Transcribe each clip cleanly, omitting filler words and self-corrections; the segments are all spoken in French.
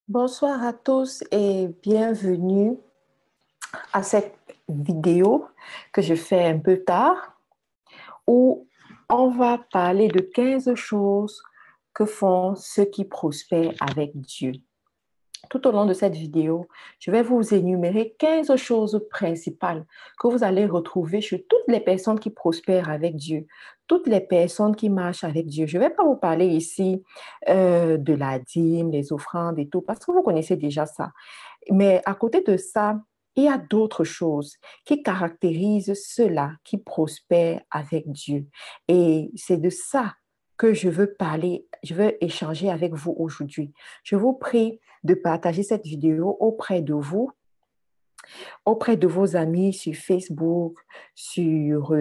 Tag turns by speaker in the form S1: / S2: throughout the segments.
S1: Bonsoir à tous et bienvenue à cette vidéo que je fais un peu tard où on va parler de 15 choses que font ceux qui prospèrent avec Dieu. Tout au long de cette vidéo, je vais vous énumérer 15 choses principales que vous allez retrouver chez toutes les personnes qui prospèrent avec Dieu, toutes les personnes qui marchent avec Dieu. Je ne vais pas vous parler ici de la dîme, les offrandes et tout, parce que vous connaissez déjà ça. Mais à côté de ça, il y a d'autres choses qui caractérisent ceux-là qui prospèrent avec Dieu. Et c'est de ça que je veux parler, je veux échanger avec vous aujourd'hui. Je vous prie de partager cette vidéo auprès de vos amis sur Facebook, sur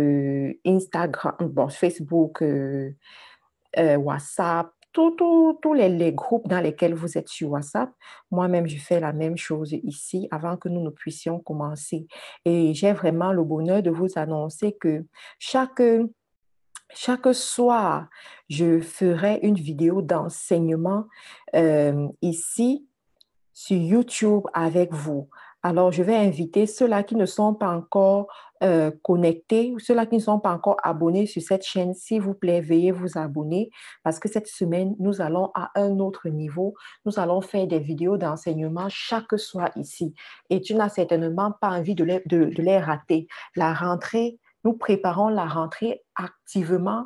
S1: Instagram, bon, Facebook, WhatsApp, tous les groupes dans lesquels vous êtes sur WhatsApp. Moi-même, je fais la même chose ici avant que nous ne puissions commencer. Et j'ai vraiment le bonheur de vous annoncer que chaque, chaque soir, je ferai une vidéo d'enseignement ici sur YouTube avec vous. Alors, je vais inviter ceux-là qui ne sont pas encore connectés, ceux-là qui ne sont pas encore abonnés sur cette chaîne. S'il vous plaît, veuillez vous abonner parce que cette semaine, nous allons à un autre niveau. Nous allons faire des vidéos d'enseignement chaque soir ici. Et tu n'as certainement pas envie de les rater. La rentrée, nous préparons la rentrée activement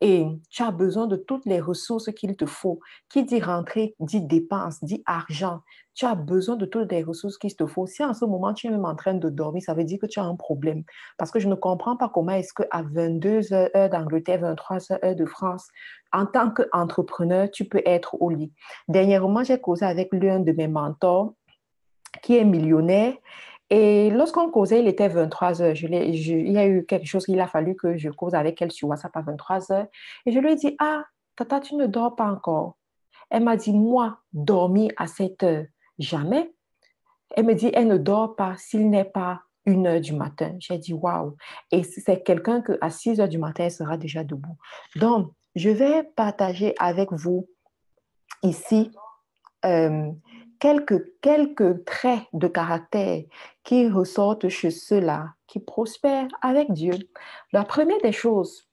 S1: et tu as besoin de toutes les ressources qu'il te faut. Qui dit rentrée, dit dépense, dit argent. Tu as besoin de toutes les ressources qu'il te faut. Si en ce moment tu es même en train de dormir, ça veut dire que tu as un problème. Parce que je ne comprends pas comment est-ce qu'à 22 heures, heure d'Angleterre, 23 heures, heure de France, en tant qu'entrepreneur, tu peux être au lit. Dernièrement, j'ai causé avec l'un de mes mentors qui est millionnaire. Et lorsqu'on causait, il était 23 heures. Il y a eu quelque chose qu'il a fallu que je cause avec elle sur WhatsApp à 23 heures. Et je lui ai dit, ah, Tata, tu ne dors pas encore. Elle m'a dit, moi, dormir à 7 heures, jamais. Elle me dit, elle ne dort pas s'il n'est pas 1 heure du matin. J'ai dit, waouh. Et c'est quelqu'un qu'à 6 heures du matin, elle sera déjà debout. Donc, je vais partager avec vous ici euh, quelques traits de caractère qui ressortent chez ceux-là qui prospèrent avec Dieu. La première des choses,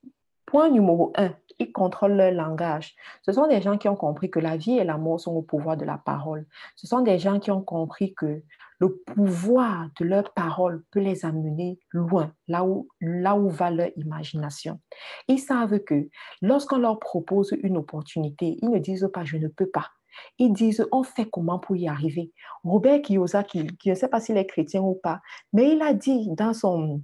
S1: point numéro un, ils contrôlent leur langage. Ce sont des gens qui ont compris que la vie et la mort sont au pouvoir de la parole. Ce sont des gens qui ont compris que le pouvoir de leur parole peut les amener loin, là où va leur imagination. Ils savent que lorsqu'on leur propose une opportunité, ils ne disent pas je ne peux pas. Ils disent, on fait comment pour y arriver? Robert Kiyosaki, qui ne sais pas s'il est chrétien ou pas, mais il a dit dans son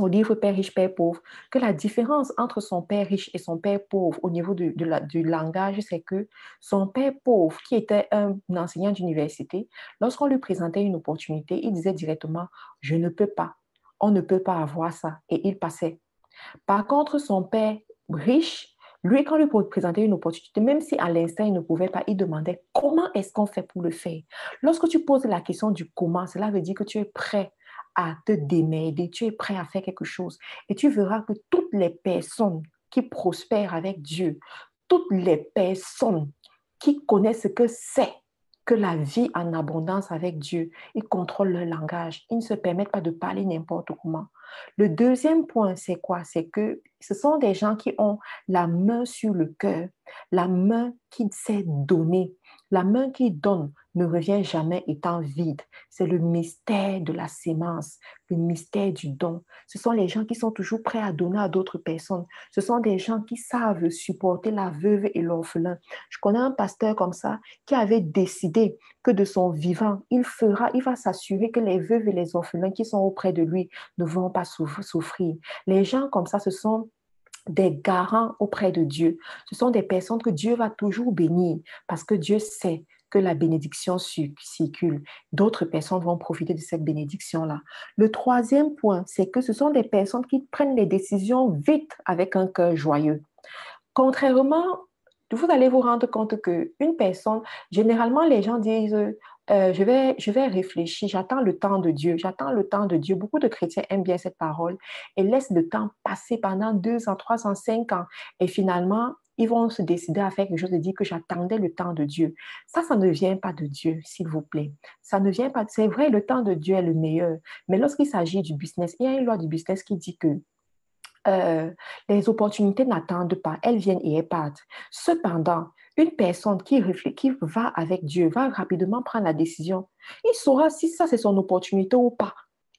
S1: livre Père riche, Père pauvre, que la différence entre son père riche et son père pauvre au niveau du langage, c'est que son père pauvre, qui était un enseignant d'université, lorsqu'on lui présentait une opportunité, il disait directement, je ne peux pas, on ne peut pas avoir ça, et il passait. Par contre, son père riche, lui, quand on lui présentait une opportunité, même si à l'instant il ne pouvait pas, il demandait comment est-ce qu'on fait pour le faire. Lorsque tu poses la question du comment, cela veut dire que tu es prêt à te démerder, tu es prêt à faire quelque chose. Et tu verras que toutes les personnes qui prospèrent avec Dieu, toutes les personnes qui connaissent ce que c'est que la vie en abondance avec Dieu, ils contrôlent leur langage, ils ne se permettent pas de parler n'importe comment. Le deuxième point, c'est quoi? C'est que ce sont des gens qui ont la main sur le cœur, la main qui sait donner. La main qui donne ne revient jamais étant vide. C'est le mystère de la sémence, le mystère du don. Ce sont les gens qui sont toujours prêts à donner à d'autres personnes. Ce sont des gens qui savent supporter la veuve et l'orphelin. Je connais un pasteur comme ça qui avait décidé que de son vivant, il va s'assurer que les veuves et les orphelins qui sont auprès de lui ne vont pas souffrir. Les gens comme ça, ce sont des garants auprès de Dieu. Ce sont des personnes que Dieu va toujours bénir parce que Dieu sait que la bénédiction circule. D'autres personnes vont profiter de cette bénédiction-là. Le troisième point, c'est que ce sont des personnes qui prennent les décisions vite avec un cœur joyeux. Contrairement, vous allez vous rendre compte qu'une personne, généralement, les gens disent, je vais réfléchir, j'attends le temps de Dieu, j'attends le temps de Dieu. Beaucoup de chrétiens aiment bien cette parole et laissent le temps passer pendant 2 ans, 3 ans, 5 ans. Et finalement, ils vont se décider à faire quelque chose et dire que j'attendais le temps de Dieu. Ça ne vient pas de Dieu, s'il vous plaît. Ça ne vient pas. C'est vrai, le temps de Dieu est le meilleur. Mais lorsqu'il s'agit du business, il y a une loi du business qui dit que euh, les opportunités n'attendent pas, elles viennent et elles partent. Cependant, une personne qui réfléchit, qui va avec Dieu, va rapidement prendre la décision. Il saura si ça c'est son opportunité ou pas.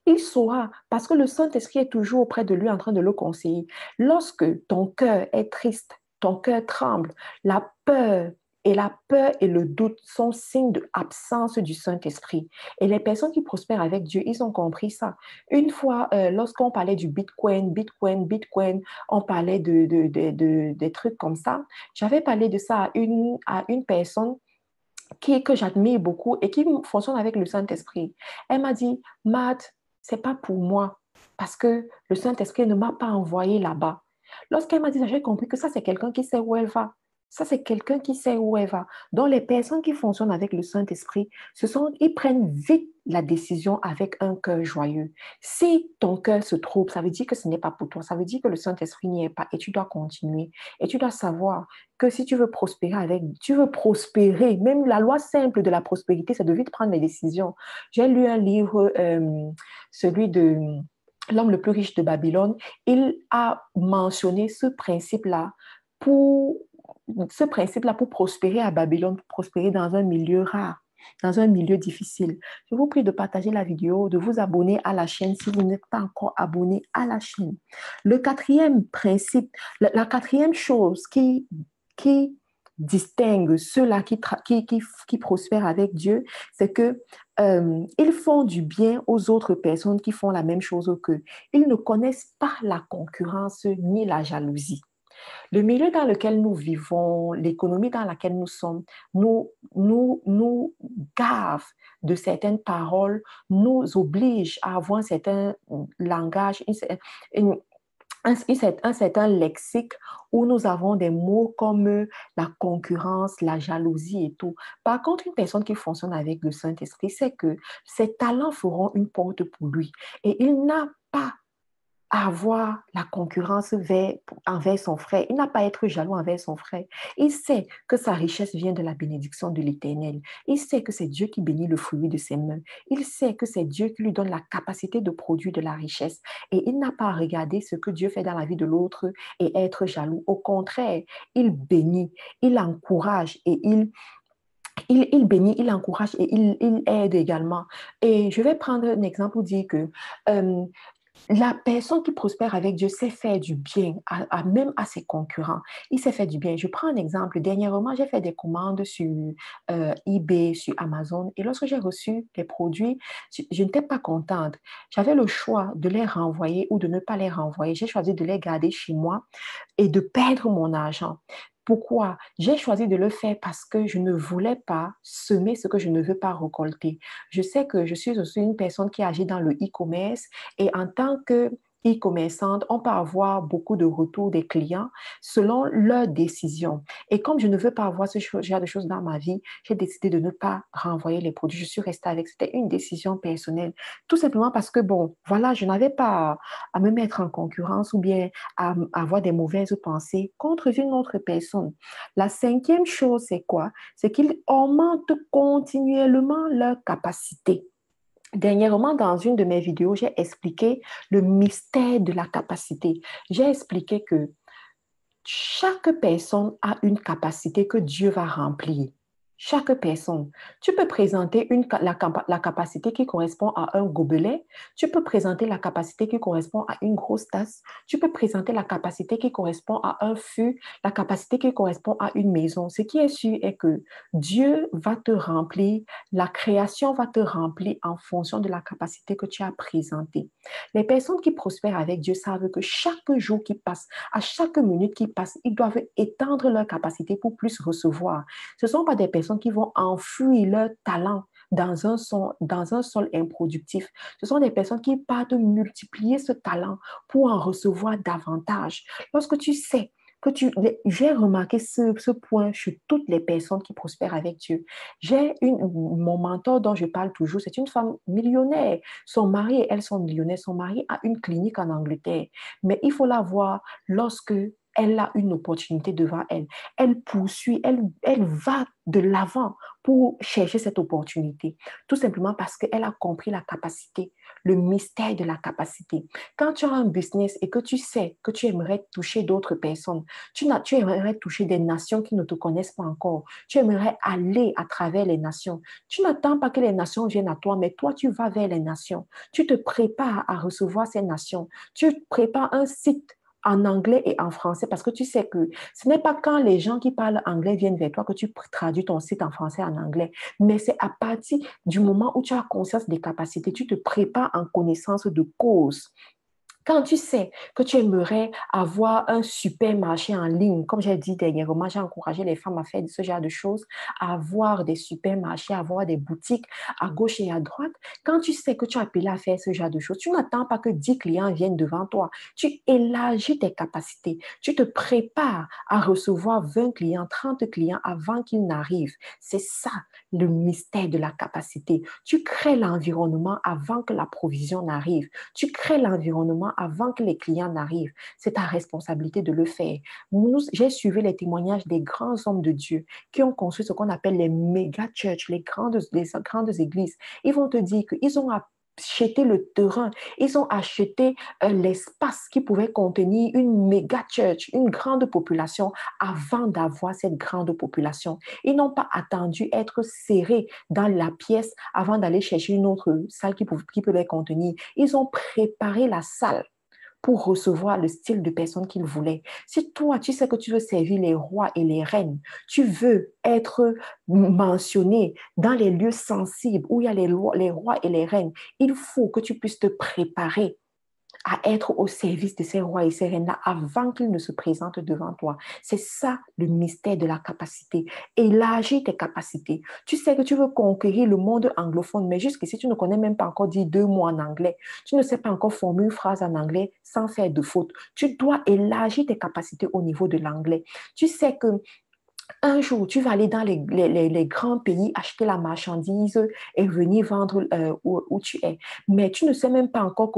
S1: Il saura parce que le Saint-Esprit est toujours auprès de lui en train de le conseiller. Lorsque ton cœur est triste, ton cœur tremble, la peur et le doute sont signes d'absence du Saint-Esprit. Et les personnes qui prospèrent avec Dieu, ils ont compris ça. Une fois, lorsqu'on parlait du Bitcoin, on parlait des trucs comme ça. J'avais parlé de ça à une personne que j'admire beaucoup et qui fonctionne avec le Saint-Esprit. Elle m'a dit, Matt, c'est pas pour moi parce que le Saint-Esprit ne m'a pas envoyé là-bas. Lorsqu'elle m'a dit ça, j'ai compris que ça, c'est quelqu'un qui sait où elle va. Ça, c'est quelqu'un qui sait où elle va. Donc, les personnes qui fonctionnent avec le Saint-Esprit, ils prennent vite la décision avec un cœur joyeux. Si ton cœur se trouble, ça veut dire que ce n'est pas pour toi. Ça veut dire que le Saint-Esprit n'y est pas et tu dois continuer. Et tu dois savoir que si tu veux tu veux prospérer, même la loi simple de la prospérité, c'est de vite prendre les décisions. J'ai lu un livre, celui de L'homme le plus riche de Babylone. Il a mentionné pour ce principe-là pour prospérer à Babylone, pour prospérer dans un milieu rare, dans un milieu difficile. Je vous prie de partager la vidéo, de vous abonner à la chaîne si vous n'êtes pas encore abonné à la chaîne. Le quatrième principe, la quatrième chose qui distingue ceux-là qui prospèrent avec Dieu, c'est que ils font du bien aux autres personnes qui font la même chose qu'eux. Ils ne connaissent pas la concurrence ni la jalousie. Le milieu dans lequel nous vivons, l'économie dans laquelle nous sommes, nous gave de certaines paroles, nous oblige à avoir un certain langage, une, un certain lexique où nous avons des mots comme la concurrence, la jalousie et tout. Par contre, une personne qui fonctionne avec le Saint-Esprit sait que ses talents feront une porte pour lui et il n'a pas à avoir la concurrence envers son frère. Il n'a pas à être jaloux envers son frère. Il sait que sa richesse vient de la bénédiction de l'Éternel. Il sait que c'est Dieu qui bénit le fruit de ses mains. Il sait que c'est Dieu qui lui donne la capacité de produire de la richesse. Et il n'a pas à regarder ce que Dieu fait dans la vie de l'autre et être jaloux. Au contraire, il bénit, il encourage et il bénit, il encourage et il aide également. Et je vais prendre un exemple pour dire que euh, la personne qui prospère avec Dieu sait faire du bien, même à ses concurrents. Il sait faire du bien. Je prends un exemple. Dernièrement, j'ai fait des commandes sur eBay, sur Amazon. Et lorsque j'ai reçu les produits, je n'étais pas contente. J'avais le choix de les renvoyer ou de ne pas les renvoyer. J'ai choisi de les garder chez moi et de perdre mon argent. Pourquoi? J'ai choisi de le faire parce que je ne voulais pas semer ce que je ne veux pas récolter. Je sais que je suis aussi une personne qui agit dans le e-commerce et en tant que e-commerçante, on peut avoir beaucoup de retours des clients selon leurs décisions. Et comme je ne veux pas avoir ce genre de choses dans ma vie, j'ai décidé de ne pas renvoyer les produits. Je suis restée avec. C'était une décision personnelle. Tout simplement parce que, bon, voilà, je n'avais pas à me mettre en concurrence ou bien à avoir des mauvaises pensées contre une autre personne. La cinquième chose, c'est quoi? C'est qu'ils augmentent continuellement leur capacité. Dernièrement, dans une de mes vidéos, j'ai expliqué le mystère de la capacité. J'ai expliqué que chaque personne a une capacité que Dieu va remplir. Chaque personne. Tu peux présenter la capacité qui correspond à un gobelet. Tu peux présenter la capacité qui correspond à une grosse tasse. Tu peux présenter la capacité qui correspond à un fût, la capacité qui correspond à une maison. Ce qui est sûr est que Dieu va te remplir, la création va te remplir en fonction de la capacité que tu as présentée. Les personnes qui prospèrent avec Dieu savent que chaque jour qui passe, à chaque minute qui passe, ils doivent étendre leur capacité pour plus recevoir. Ce ne sont pas des personnes qui vont enfouir leur talent dans un sol improductif. Ce sont des personnes qui partent multiplier ce talent pour en recevoir davantage. Lorsque tu sais j'ai remarqué ce point chez toutes les personnes qui prospèrent avec Dieu. Mon mentor dont je parle toujours, c'est une femme millionnaire. Son mari et elle sont millionnaires. Son mari a une clinique en Angleterre. Mais il faut la voir lorsque elle a une opportunité devant elle. Elle poursuit, elle va de l'avant pour chercher cette opportunité. Tout simplement parce qu'elle a compris la capacité, le mystère de la capacité. Quand tu as un business et que tu sais que tu aimerais toucher d'autres personnes, tu aimerais toucher des nations qui ne te connaissent pas encore, tu aimerais aller à travers les nations. Tu n'attends pas que les nations viennent à toi, mais toi, tu vas vers les nations. Tu te prépares à recevoir ces nations. Tu prépares un site en anglais et en français parce que tu sais que ce n'est pas quand les gens qui parlent anglais viennent vers toi que tu traduis ton site en français en anglais, mais c'est à partir du moment où tu as conscience des capacités, tu te prépares en connaissance de cause. Quand tu sais que tu aimerais avoir un supermarché en ligne, comme j'ai dit dernièrement, j'ai encouragé les femmes à faire ce genre de choses, à avoir des supermarchés, à avoir des boutiques à gauche et à droite. Quand tu sais que tu as appelé à faire ce genre de choses, tu n'attends pas que 10 clients viennent devant toi. Tu élargis tes capacités. Tu te prépares à recevoir 20 clients, 30 clients avant qu'ils n'arrivent. C'est ça le mystère de la capacité. Tu crées l'environnement avant que la provision n'arrive. Tu crées l'environnement avant que les clients n'arrivent. C'est ta responsabilité de le faire. J'ai suivi les témoignages des grands hommes de Dieu qui ont construit ce qu'on appelle les méga church, les grandes églises. Ils vont te dire qu'ils ont acheté le terrain, ils ont acheté l'espace qui pouvait contenir une méga church, une grande population avant d'avoir cette grande population. Ils n'ont pas attendu être serrés dans la pièce avant d'aller chercher une autre salle qui peut les contenir. Ils ont préparé la salle pour recevoir le style de personne qu'ils voulaient. Si toi, tu sais que tu veux servir les rois et les reines, tu veux être mentionné dans les lieux sensibles où il y a les rois et les reines, il faut que tu puisses te préparer à être au service de ces rois et ces reines-là avant qu'ils ne se présentent devant toi. C'est ça le mystère de la capacité. Élargir tes capacités. Tu sais que tu veux conquérir le monde anglophone, mais jusqu'ici, tu ne connais même pas encore dire 2 mots en anglais. Tu ne sais pas encore former une phrase en anglais sans faire de faute. Tu dois élargir tes capacités au niveau de l'anglais. Tu sais que un jour, tu vas aller dans les grands pays, acheter la marchandise et venir vendre où tu es. Mais tu ne sais même pas encore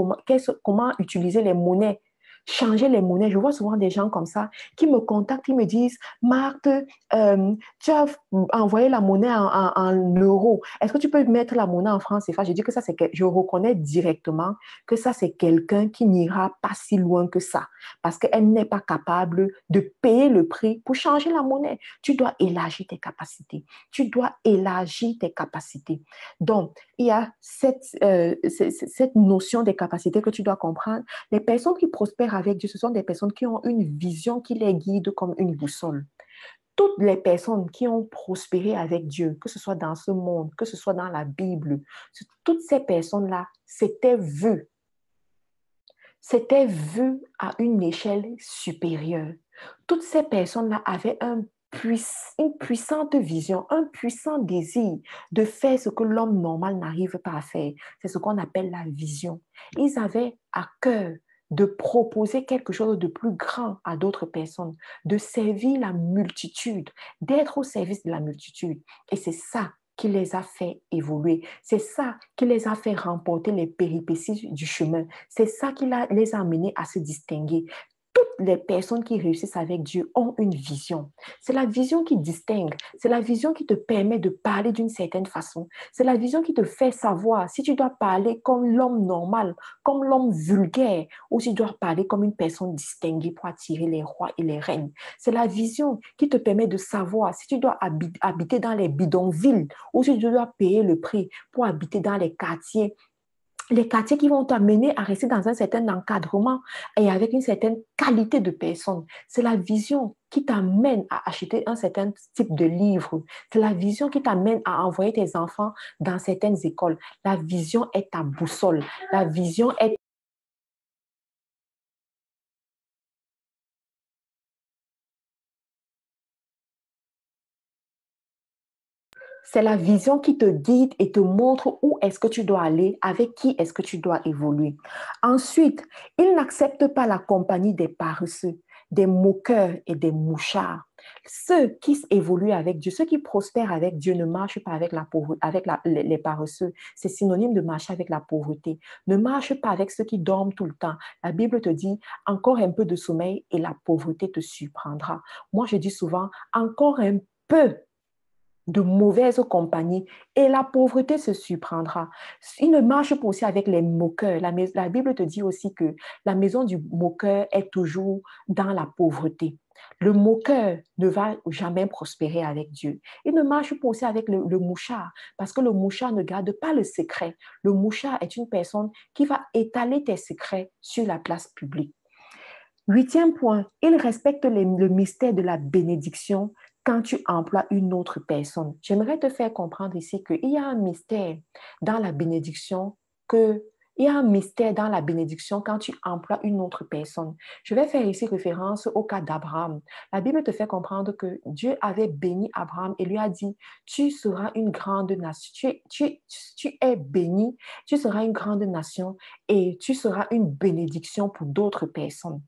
S1: comment utiliser les monnaies, changer les monnaies. Je vois souvent des gens comme ça qui me contactent, ils me disent, Marthe, tu as envoyé la monnaie en euros. Est-ce que tu peux mettre la monnaie en francs CFA? Je dis que ça, je reconnais directement que ça, c'est quelqu'un qui n'ira pas si loin que ça parce qu'elle n'est pas capable de payer le prix pour changer la monnaie. Tu dois élargir tes capacités. Tu dois élargir tes capacités. Donc, il y a cette notion des capacités que tu dois comprendre. Les personnes qui prospèrent avec Dieu, ce sont des personnes qui ont une vision qui les guide comme une boussole. Toutes les personnes qui ont prospéré avec Dieu, que ce soit dans ce monde, que ce soit dans la Bible, toutes ces personnes-là, c'était vu à une échelle supérieure. Toutes ces personnes-là avaient une puissante vision, un puissant désir de faire ce que l'homme normal n'arrive pas à faire. C'est ce qu'on appelle la vision. Ils avaient à cœur de proposer quelque chose de plus grand à d'autres personnes, de servir la multitude, d'être au service de la multitude. Et c'est ça qui les a fait évoluer. C'est ça qui les a fait remporter les péripéties du chemin. C'est ça qui les a amenés à se distinguer. Toutes les personnes qui réussissent avec Dieu ont une vision. C'est la vision qui distingue. C'est la vision qui te permet de parler d'une certaine façon. C'est la vision qui te fait savoir si tu dois parler comme l'homme normal, comme l'homme vulgaire, ou si tu dois parler comme une personne distinguée pour attirer les rois et les reines. C'est la vision qui te permet de savoir si tu dois habiter dans les bidonvilles ou si tu dois payer le prix pour habiter dans les quartiers qui vont t'amener à rester dans un certain encadrement et avec une certaine qualité de personne. C'est la vision qui t'amène à acheter un certain type de livre. C'est la vision qui t'amène à envoyer tes enfants dans certaines écoles. La vision est ta boussole. La vision est C'est la vision qui te guide et te montre où est-ce que tu dois aller, avec qui est-ce que tu dois évoluer. Ensuite, ils n'acceptent pas la compagnie des paresseux, des moqueurs et des mouchards. Ceux qui évoluent avec Dieu, ceux qui prospèrent avec Dieu ne marchent pas avec la pauvreté, avec les paresseux. C'est synonyme de marcher avec la pauvreté. Ne marche pas avec ceux qui dorment tout le temps. La Bible te dit, encore un peu de sommeil et la pauvreté te surprendra. Moi, je dis souvent, encore un peu de mauvaise compagnie et la pauvreté se surprendra. Il ne marche pas aussi avec les moqueurs. La Bible te dit aussi que la maison du moqueur est toujours dans la pauvreté. Le moqueur ne va jamais prospérer avec Dieu. Il ne marche pas aussi avec le mouchard, parce que le mouchard ne garde pas le secret. Le mouchard est une personne qui va étaler tes secrets sur la place publique. Huitième point, il respecte le mystère de la bénédiction quand tu emploies une autre personne. J'aimerais te faire comprendre ici qu'il y a un mystère dans la bénédiction il y a un mystère dans la bénédiction quand tu emploies une autre personne. Je vais faire ici référence au cas d'Abraham. La Bible te fait comprendre que Dieu avait béni Abraham et lui a dit, tu seras une grande nation, tu es béni, tu seras une grande nation et tu seras une bénédiction pour d'autres personnes.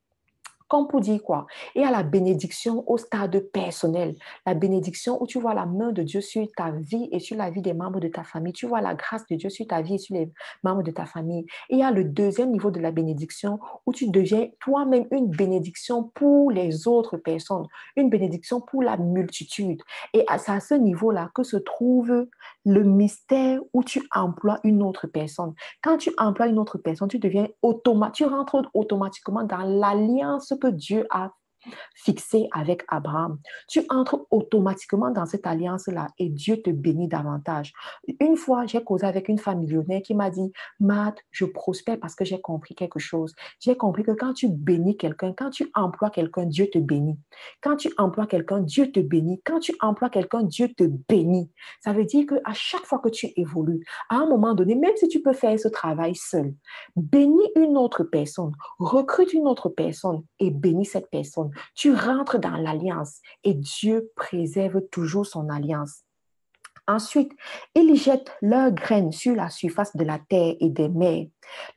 S1: Comme pour dire quoi? Il y a la bénédiction au stade personnel, la bénédiction où tu vois la main de Dieu sur ta vie et sur la vie des membres de ta famille. Tu vois la grâce de Dieu sur ta vie et sur les membres de ta famille. Et il y a le deuxième niveau de la bénédiction où tu deviens toi-même une bénédiction pour les autres personnes, une bénédiction pour la multitude. Et c'est à ce niveau-là que se trouve le mystère où tu emploies une autre personne. Quand tu emploies une autre personne, tu rentres automatiquement dans l'alliance que Dieu a fixé avec Abraham. Tu entres automatiquement dans cette alliance-là et Dieu te bénit davantage. Une fois, j'ai causé avec une femme millionnaire qui m'a dit, Matt, je prospère parce que j'ai compris quelque chose. J'ai compris que quand tu bénis quelqu'un, quand tu emploies quelqu'un, Dieu te bénit. Quand tu emploies quelqu'un, Dieu te bénit. Quand tu emploies quelqu'un, Dieu te bénit. Ça veut dire qu'à chaque fois que tu évolues, à un moment donné, même si tu peux faire ce travail seul, bénis une autre personne, recrute une autre personne et bénis cette personne. Tu rentres dans l'alliance et Dieu préserve toujours son alliance. Ensuite, ils jettent leurs graines sur la surface de la terre et des mers.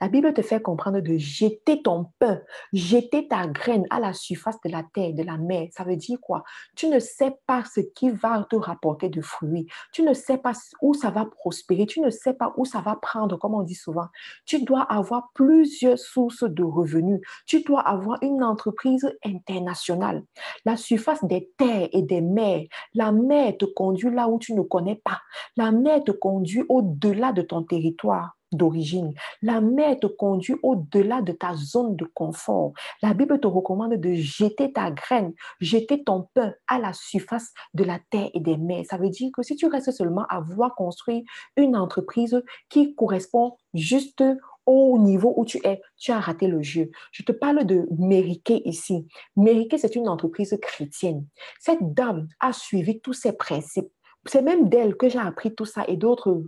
S1: La Bible te fait comprendre de jeter ton pain, jeter ta graine à la surface de la terre, de la mer. Ça veut dire quoi? Tu ne sais pas ce qui va te rapporter de fruits. Tu ne sais pas où ça va prospérer. Tu ne sais pas où ça va prendre, comme on dit souvent. Tu dois avoir plusieurs sources de revenus. Tu dois avoir une entreprise internationale. La surface des terres et des mers, la mer te conduit là où tu ne connais pas. La mer te conduit au-delà de ton territoire d'origine. La mer te conduit au-delà de ta zone de confort. La Bible te recommande de jeter ta graine, jeter ton pain à la surface de la terre et des mers. Ça veut dire que si tu restes seulement à vouloir construire une entreprise qui correspond juste au niveau où tu es, tu as raté le jeu. Je te parle de Mériquet ici. Mériquet, c'est une entreprise chrétienne. Cette dame a suivi tous ces principes. C'est même d'elle que j'ai appris tout ça et d'autres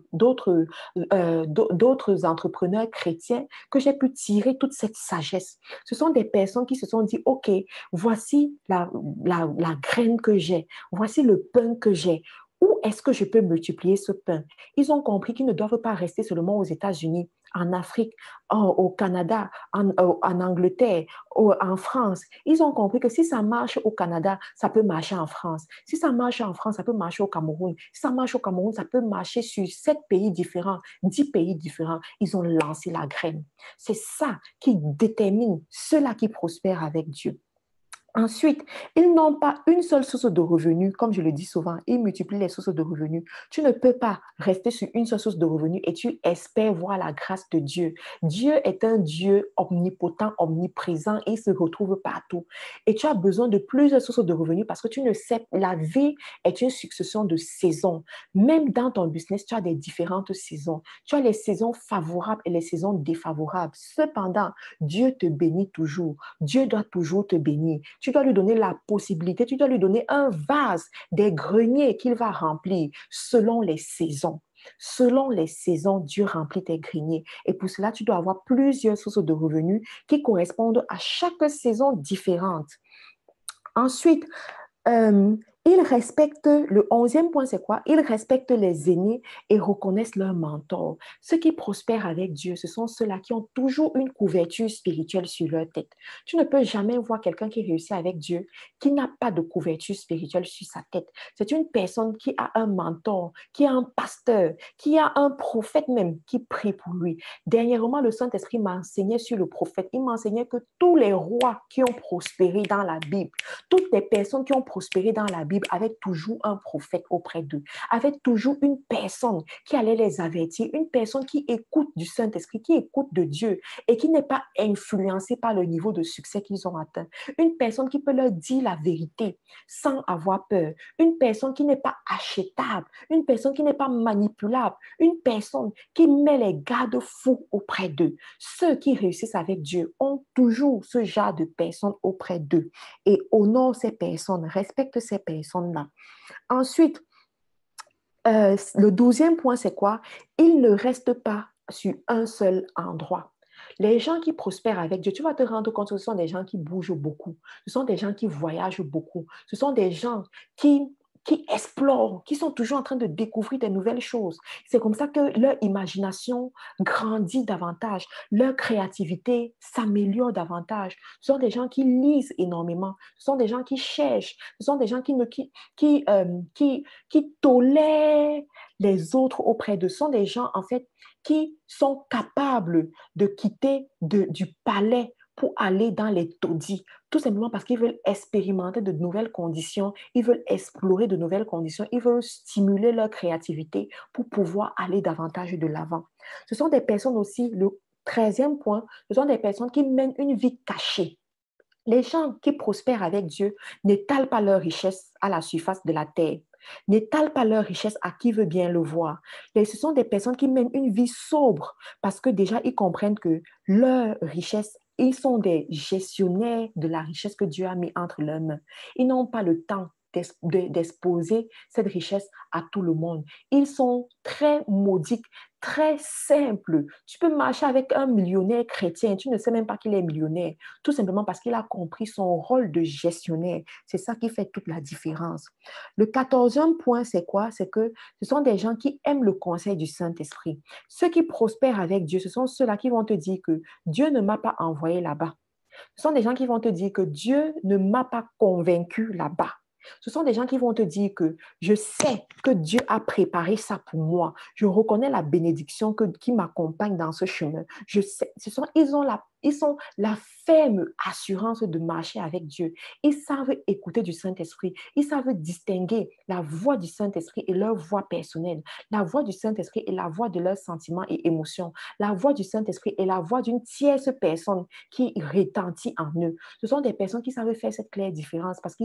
S1: entrepreneurs chrétiens que j'ai pu tirer toute cette sagesse. Ce sont des personnes qui se sont dit, OK, voici la graine que j'ai, voici le pain que j'ai. Où est-ce que je peux multiplier ce pain? Ils ont compris qu'ils ne doivent pas rester seulement aux États-Unis, en Afrique, au Canada, en Angleterre, en France. Ils ont compris que si ça marche au Canada, ça peut marcher en France. Si ça marche en France, ça peut marcher au Cameroun. Si ça marche au Cameroun, ça peut marcher sur 7 pays différents, 10 pays différents. Ils ont lancé la graine. C'est ça qui détermine ceux-là qui prospèrent avec Dieu. Ensuite, ils n'ont pas une seule source de revenus, comme je le dis souvent, ils multiplient les sources de revenus. Tu ne peux pas rester sur une seule source de revenus et tu espères voir la grâce de Dieu. Dieu est un Dieu omnipotent, omniprésent et il se retrouve partout. Et tu as besoin de plusieurs sources de revenus parce que tu ne sais, la vie est une succession de saisons. Même dans ton business, tu as des différentes saisons. Tu as les saisons favorables et les saisons défavorables. Cependant, Dieu te bénit toujours. Dieu doit toujours te bénir. Tu dois lui donner la possibilité, tu dois lui donner un vase, des greniers qu'il va remplir selon les saisons. Selon les saisons, Dieu remplit tes greniers. Et pour cela, tu dois avoir plusieurs sources de revenus qui correspondent à chaque saison différente. Ensuite, Ils respectent, le 11e point, c'est quoi? Ils respectent les aînés et reconnaissent leurs mentors. Ceux qui prospèrent avec Dieu, ce sont ceux-là qui ont toujours une couverture spirituelle sur leur tête. Tu ne peux jamais voir quelqu'un qui réussit avec Dieu qui n'a pas de couverture spirituelle sur sa tête. C'est une personne qui a un mentor, qui a un pasteur, qui a un prophète même qui prie pour lui. Dernièrement, le Saint-Esprit m'a enseigné sur le prophète. Il m'a enseigné que tous les rois qui ont prospéré dans la Bible, toutes les personnes qui ont prospéré dans la Bible avaient toujours un prophète auprès d'eux, avaient toujours une personne qui allait les avertir, une personne qui écoute du Saint-Esprit, qui écoute de Dieu et qui n'est pas influencée par le niveau de succès qu'ils ont atteint. Une personne qui peut leur dire la vérité sans avoir peur. Une personne qui n'est pas achetable, une personne qui n'est pas manipulable, une personne qui met les garde-fous auprès d'eux. Ceux qui réussissent avec Dieu ont toujours ce genre de personnes auprès d'eux et honore ces personnes, respecte ces personnes-là. Ensuite, le 12e point, c'est quoi? Ils ne restent pas sur un seul endroit. Les gens qui prospèrent avec Dieu, tu vas te rendre compte que ce sont des gens qui bougent beaucoup, ce sont des gens qui voyagent beaucoup, ce sont des gens qui explorent, qui sont toujours en train de découvrir des nouvelles choses. C'est comme ça que leur imagination grandit davantage, leur créativité s'améliore davantage. Ce sont des gens qui lisent énormément, ce sont des gens qui cherchent, ce sont des gens qui tolèrent les autres auprès d'eux. Ce sont des gens, en fait, qui sont capables de quitter du palais pour aller dans les taudis, tout simplement parce qu'ils veulent expérimenter de nouvelles conditions, ils veulent explorer de nouvelles conditions, ils veulent stimuler leur créativité pour pouvoir aller davantage de l'avant. Ce sont des personnes aussi, le 13e point, ce sont des personnes qui mènent une vie cachée. Les gens qui prospèrent avec Dieu n'étalent pas leur richesse à la surface de la terre, n'étalent pas leur richesse à qui veut bien le voir. Et ce sont des personnes qui mènent une vie sobre parce que déjà, ils comprennent que leur richesse, ils sont des gestionnaires de la richesse que Dieu a mis entre leurs mains. Ils n'ont pas le temps d'exposer cette richesse à tout le monde. Ils sont très modiques, très simples. Tu peux marcher avec un millionnaire chrétien, tu ne sais même pas qu'il est millionnaire, tout simplement parce qu'il a compris son rôle de gestionnaire. C'est ça qui fait toute la différence. Le 14e point, c'est quoi? C'est que ce sont des gens qui aiment le conseil du Saint-Esprit. Ceux qui prospèrent avec Dieu, ce sont ceux-là qui vont te dire que Dieu ne m'a pas envoyé là-bas. Ce sont des gens qui vont te dire que Dieu ne m'a pas convaincu là-bas. Ce sont des gens qui vont te dire que je sais que Dieu a préparé ça pour moi. Je reconnais la bénédiction qui m'accompagne dans ce chemin. Je sais, ils sont la ferme assurance de marcher avec Dieu. Ils savent écouter du Saint-Esprit. Ils savent distinguer la voix du Saint-Esprit et leur voix personnelle. La voix du Saint-Esprit est la voix de leurs sentiments et émotions. La voix du Saint-Esprit est la voix d'une tierce personne qui retentit en eux. Ce sont des personnes qui savent faire cette claire différence parce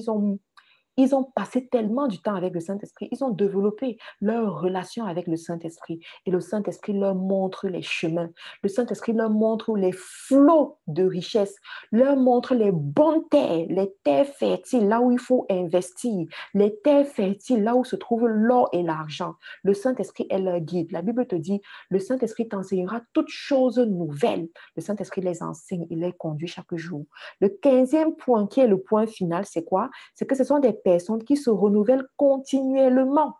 S1: ils ont passé tellement du temps avec le Saint-Esprit, ils ont développé leur relation avec le Saint-Esprit et le Saint-Esprit leur montre les chemins. Le Saint-Esprit leur montre les flots de richesse, leur montre les bonnes terres, les terres fertiles, là où il faut investir, les terres fertiles, là où se trouvent l'or et l'argent. Le Saint-Esprit est leur guide. La Bible te dit, le Saint-Esprit t'enseignera toutes choses nouvelles. Le Saint-Esprit les enseigne, il les conduit chaque jour. Le 15e point, qui est le point final, c'est quoi? C'est que ce sont des personnes qui se renouvellent continuellement.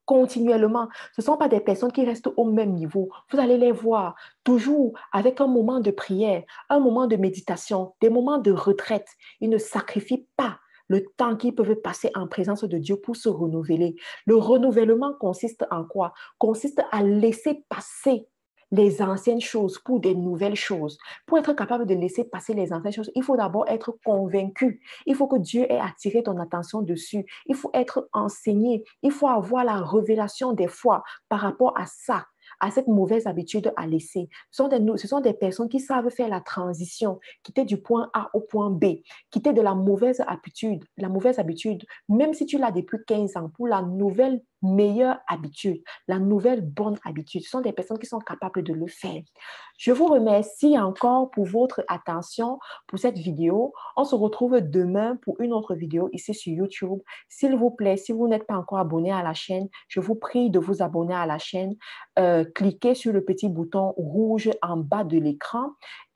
S1: Continuellement. Ce ne sont pas des personnes qui restent au même niveau. Vous allez les voir toujours avec un moment de prière, un moment de méditation, des moments de retraite. Ils ne sacrifient pas le temps qu'ils peuvent passer en présence de Dieu pour se renouveler. Le renouvellement consiste en quoi? Consiste à laisser passer les anciennes choses pour des nouvelles choses. Pour être capable de laisser passer les anciennes choses, il faut d'abord être convaincu. Il faut que Dieu ait attiré ton attention dessus. Il faut être enseigné. Il faut avoir la révélation des fois par rapport à ça, à cette mauvaise habitude à laisser. Ce sont des personnes qui savent faire la transition, quitter du point A au point B, quitter de la mauvaise habitude, même si tu l'as depuis 15 ans, pour la nouvelle meilleure habitude, la nouvelle bonne habitude. Ce sont des personnes qui sont capables de le faire. Je vous remercie encore pour votre attention pour cette vidéo. On se retrouve demain pour une autre vidéo ici sur YouTube. S'il vous plaît, si vous n'êtes pas encore abonné à la chaîne, je vous prie de vous abonner à la chaîne. Cliquez sur le petit bouton rouge en bas de l'écran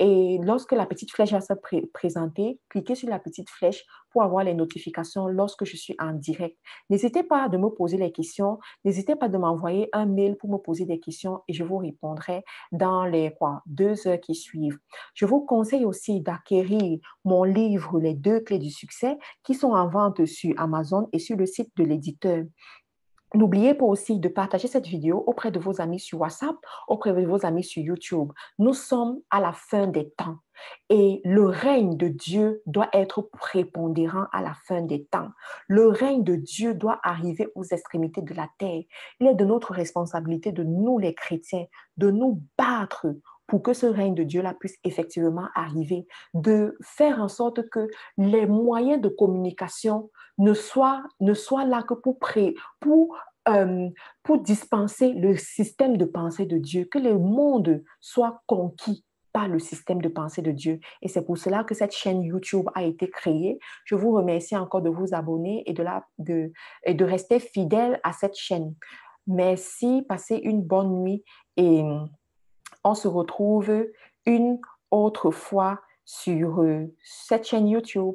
S1: Et lorsque la petite flèche va se présenter, cliquez sur la petite flèche pour avoir les notifications lorsque je suis en direct. N'hésitez pas de me poser les questions, n'hésitez pas de m'envoyer un mail pour me poser des questions et je vous répondrai dans les 2 heures qui suivent. Je vous conseille aussi d'acquérir mon livre Les 2 clés du succès qui sont en vente sur Amazon et sur le site de l'éditeur. N'oubliez pas aussi de partager cette vidéo auprès de vos amis sur WhatsApp, auprès de vos amis sur YouTube. Nous sommes à la fin des temps et le règne de Dieu doit être prépondérant à la fin des temps. Le règne de Dieu doit arriver aux extrémités de la terre. Il est de notre responsabilité, de nous les chrétiens, de nous battre pour que ce règne de Dieu-là puisse effectivement arriver, de faire en sorte que les moyens de communication ne soient là que pour euh, pour dispenser le système de pensée de Dieu, que le monde soit conquis par le système de pensée de Dieu. Et c'est pour cela que cette chaîne YouTube a été créée. Je vous remercie encore de vous abonner et de rester fidèle à cette chaîne. Merci, passez une bonne nuit et on se retrouve une autre fois sur cette chaîne YouTube.